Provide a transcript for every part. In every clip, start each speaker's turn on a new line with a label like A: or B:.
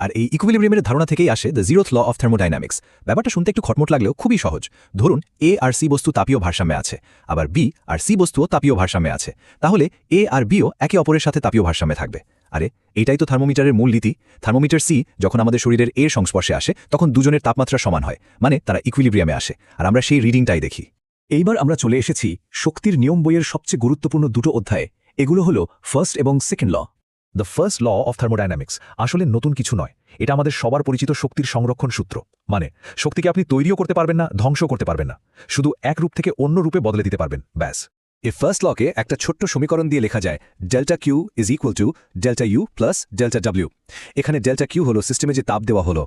A: আর এই ইকুইলিব্রিয়ামের ধারণা থেকেই আসে the zeroth law of thermodynamics. ব্যাপারটা শুনতে একটু খটমট লাগলেও খুবই সহজ। ধরুন এ আর সি বস্তু তাপীয় ভারসাম্যে আছে, আবার বি আর সি বস্তুও তাপীয় ভারসাম্যে আছে, তাহলে এ আর বিও একে অপরের সাথে তাপীয় ভারসাম্যে থাকবে। আরে এইটাই তো থার্মোমিটারের মূল নীতি। থার্মোমিটার সি যখন আমাদের শরীরের এর সংস্পর্শে আসে তখন দুজনের তাপমাত্রা সমান হয়, মানে তারা ইকুইলিব্রিয়ামে আসে, আর আমরা সেই রিডিংটাই দেখি।
B: এইবার আমরা চলে এসেছি শক্তির নিয়ম বইয়ের সবচেয়ে গুরুত্বপূর্ণ দুটো অধ্যায়ে। এগুলো হলো ফার্স্ট এবং second law.
C: The first law of thermodynamics আসলে নতুন কিছু নয়, এটা আমাদের সবার পরিচিত শক্তির সংরক্ষণ সূত্র। মানে শক্তিকে আপনি তৈরিও করতে পারবেন না, ধ্বংসও করতে পারবেন না, শুধু এক রূপ থেকে অন্য রূপে বদলে দিতে পারবেন, ব্যাস।
B: এই ফার্স্ট লকে একটা ছোট্ট সমীকরণ দিয়ে লেখা যায়, delta Q is equal to delta U plus delta W. এখানে ডেল্টা কিউ হলো সিস্টেমে যে তাপ দেওয়া হলো,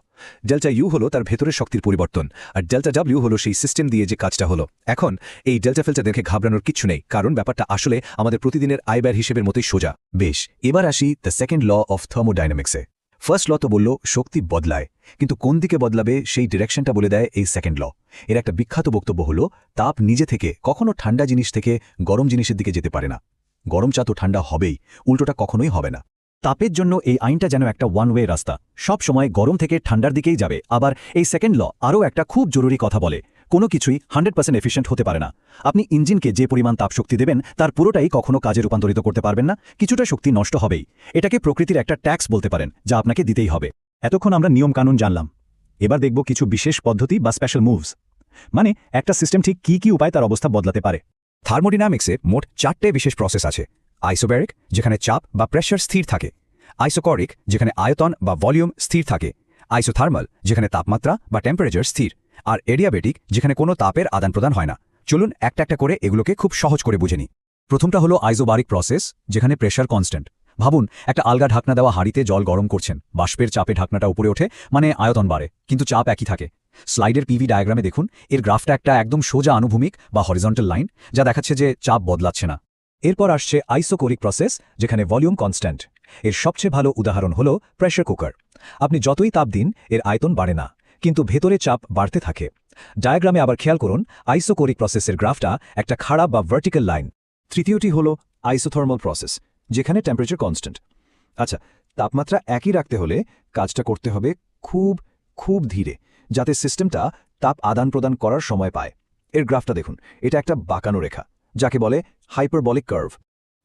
B: ডেল্টা ইউ হলো তার ভেতরের শক্তির পরিবর্তন, আর ডেল্টা ডাব্লিউ হলো সেই সিস্টেম দিয়ে যে কাজটা হলো। এখন এই ডেল্টা ফেলটা দেখে ঘাবড়ানোর কিচ্ছু নেই, কারণ ব্যাপারটা আসলে আমাদের প্রতিদিনের আয়ব্যয় হিসেবের মতোই সোজা। বেশ, এবার আসি দ্য সেকেন্ড ল অফ থার্মোডাইনামিক্সে। ফার্স্ট ল তো বলল শক্তি বদলায়, কিন্তু কোন দিকে বদলাবে সেই ডিরেকশনটা বলে দেয় এই সেকেন্ড ল। এর একটা বিখ্যাত বক্তব্য হলো, তাপ নিজে থেকে কখনো ঠান্ডা জিনিস থেকে গরম জিনিসের দিকে যেতে পারে না। গরম চা তো ঠান্ডা হবেই, উল্টোটা কখনোই হবে না। তাপের জন্য এই আইনটা যেন একটা ওয়ান ওয়ে রাস্তা, সব সময় গরম থেকে ঠান্ডার দিকেই যাবে। আবার এই সেকেন্ড ল আরও একটা খুব জরুরি কথা বলে, কোনো কিছুই 100% এফিশিয়েন্ট হতে পারে না। আপনি ইঞ্জিনকে যে পরিমাণ তাপশক্তি দেবেন তার পুরোটাই কখনো কাজে রূপান্তরিত করতে পারবেন না, কিছুটা শক্তি নষ্ট হবেই। এটাকে প্রকৃতির একটা ট্যাক্স বলতে পারেন, যা আপনাকে দিতেই হবে। এতক্ষণ আমরা নিয়মকানুন জানলাম, এবার দেখব কিছু বিশেষ পদ্ধতি বা স্পেশাল মুভস, মানে একটা সিস্টেম ঠিক কী উপায় তার অবস্থা বদলাতে পারে।
D: থার্মোডিনামিক্সে মোট 4টে বিশেষ প্রসেস আছে। আইসোব্যারিক, যেখানে চাপ বা প্রেশার স্থির থাকে; আইসোকরিক, যেখানে আয়তন বা ভলিউম স্থির থাকে; আইসোথার্মাল, যেখানে তাপমাত্রা বা টেম্পারেচার স্থির; আর এডিয়াবেটিক, যেখানে কোনো তাপের আদান প্রদান হয় না। চলুন একটা একটা করে এগুলোকে খুব সহজ করে বুঝে নিই।
B: প্রথমটা হলো আইসোবারিক প্রসেস, যেখানে প্রেশার কনস্ট্যান্ট। ভাবুন একটা আলগা ঢাকনা দেওয়া হাঁড়িতে জল গরম করছেন, বাষ্পের চাপে ঢাকনাটা উপরে ওঠে, মানে আয়তন বাড়ে, কিন্তু চাপ একই থাকে। স্লাইডের পিভি ডায়াগ্রামে দেখুন, এর গ্রাফটা একটা একদম সোজা আনুভূমিক বা হরিজন্টাল লাইন, যা দেখাচ্ছে যে চাপ বদলাচ্ছে না। এরপর আসছে আইসোকোরিক প্রসেস, যেখানে ভলিউম কনস্ট্যান্ট। এর সবচেয়ে ভালো উদাহরণ হলো প্রেশার কুকার। আপনি যতই তাপ দিন এর আয়তন বাড়ে না, কিন্তু ভেতরে চাপ বাড়তে থাকে। ডায়াগ্রামে আবার খেয়াল করুন, আইসোকোরিক প্রসেসের গ্রাফটা একটা খাড়া বা ভার্টিক্যাল লাইন। তৃতীয়টি হলো আইসোথার্মাল প্রসেস, যেখানে টেম্পারেচার কনস্ট্যান্ট। আচ্ছা, তাপমাত্রা একই রাখতে হলে কাজটা করতে হবে খুব খুব ধীরে, যাতে সিস্টেমটা তাপ আদান প্রদান করার সময় পায়। এর গ্রাফটা দেখুন, এটা একটা বাঁকানো রেখা, যাকে বলে হাইপারবলিক কার্ভ।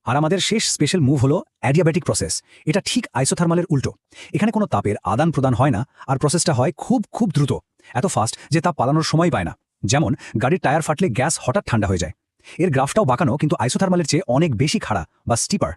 D: আর আমাদের শেষ স্পেশাল মুভ হলো অ্যাডিয়াবেটিক প্রসেস। এটা ঠিক আইসোথার্মালের উল্টো। এখানে কোনো তাপের আদান প্রদান হয় না, আর প্রসেসটা হয় খুব খুব দ্রুত, এত ফাস্ট যে তাপ পালানোর সময় পায় না। যেমন গাড়ির টায়ার ফাটলে গ্যাস হঠাৎ ঠান্ডা হয়ে যায়। এর গ্রাফটাও বাঁকানো, কিন্তু আইসোথার্মালের চেয়ে অনেক বেশি খাড়া বা স্টিপার।